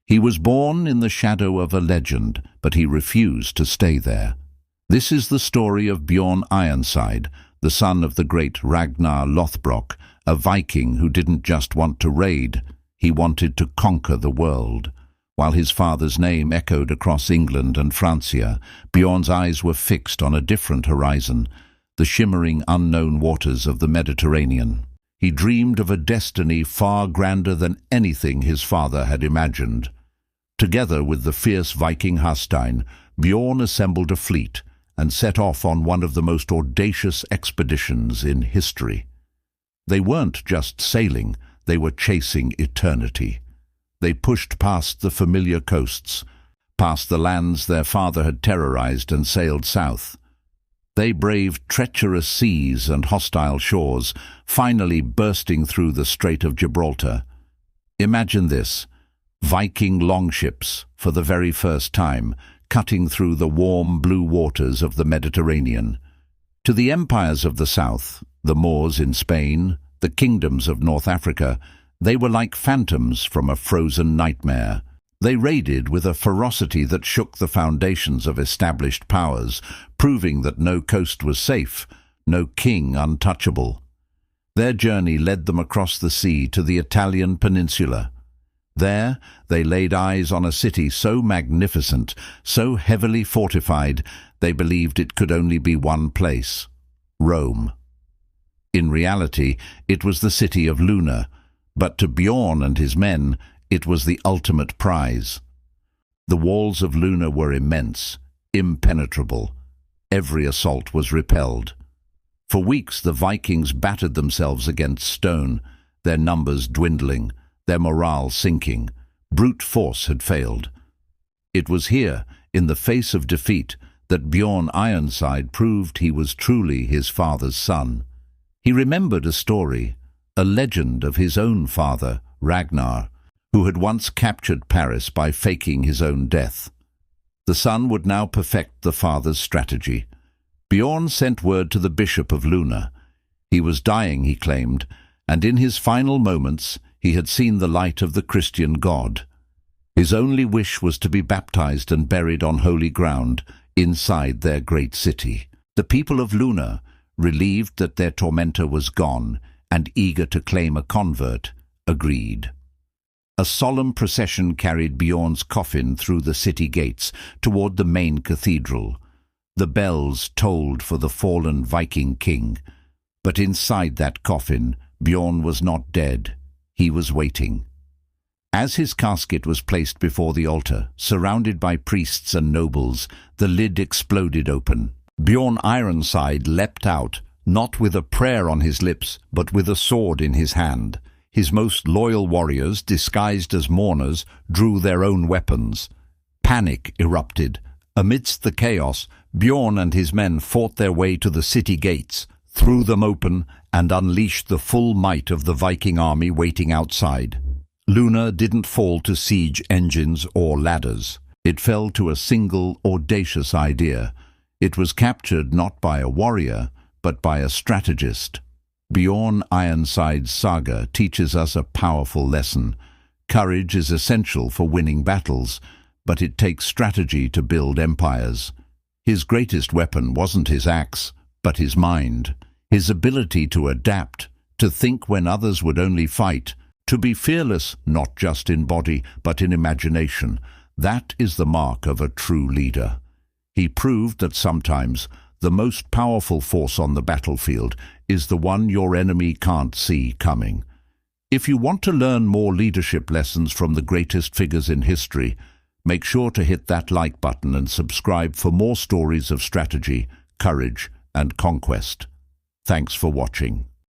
He was born in the shadow of a legend, but he refused to stay there. This is the story of Bjorn Ironside, the son of the great Ragnar Lothbrok, a Viking who didn't just want to raid, he wanted to conquer the world. While his father's name echoed across England and Francia, Bjorn's eyes were fixed on a different horizon, the shimmering unknown waters of the Mediterranean. He dreamed of a destiny far grander than anything his father had imagined. Together with the fierce Viking Hastein, Bjorn assembled a fleet and set off on one of the most audacious expeditions in history. They weren't just sailing, they were chasing eternity. They pushed past the familiar coasts, past the lands their father had terrorized, and sailed south. They braved treacherous seas and hostile shores, finally bursting through the Strait of Gibraltar. Imagine this: Viking longships, for the very first time, cutting through the warm blue waters of the Mediterranean. To the empires of the south, the Moors in Spain, the kingdoms of North Africa, they were like phantoms from a frozen nightmare. They raided with a ferocity that shook the foundations of established powers, proving that no coast was safe, no king untouchable. Their journey led them across the sea to the Italian peninsula. There, they laid eyes on a city so magnificent, so heavily fortified, they believed it could only be one place: Rome. In reality, it was the city of Luna, but to Bjorn and his men, it was the ultimate prize. The walls of Luna were immense, impenetrable. Every assault was repelled. For weeks the Vikings battered themselves against stone, their numbers dwindling, their morale sinking. Brute force had failed. It was here, in the face of defeat, that Bjorn Ironside proved he was truly his father's son. He remembered a story, a legend of his own father, Ragnar, who had once captured Paris by faking his own death. The son would now perfect the father's strategy. Bjorn sent word to the bishop of Luna. He was dying, he claimed, and in his final moments he had seen the light of the Christian God. His only wish was to be baptized and buried on holy ground inside their great city. The people of Luna, relieved that their tormentor was gone and eager to claim a convert, agreed. A solemn procession carried Bjorn's coffin through the city gates toward the main cathedral. The bells tolled for the fallen Viking king. But inside that coffin, Bjorn was not dead. He was waiting. As his casket was placed before the altar, surrounded by priests and nobles, the lid exploded open. Bjorn Ironside leapt out, not with a prayer on his lips, but with a sword in his hand. His most loyal warriors, disguised as mourners, drew their own weapons. Panic erupted. Amidst the chaos, Bjorn and his men fought their way to the city gates, threw them open, and unleashed the full might of the Viking army waiting outside. Luna didn't fall to siege engines or ladders. It fell to a single, audacious idea. It was captured not by a warrior, but by a strategist. Bjorn Ironside's saga teaches us a powerful lesson. Courage is essential for winning battles, but it takes strategy to build empires. His greatest weapon wasn't his axe, but his mind. His ability to adapt, to think when others would only fight, to be fearless not just in body but in imagination. That is the mark of a true leader. He proved that sometimes the most powerful force on the battlefield is the one your enemy can't see coming. If you want to learn more leadership lessons from the greatest figures in history, make sure to hit that like button and subscribe for more stories of strategy, courage, and conquest. Thanks for watching.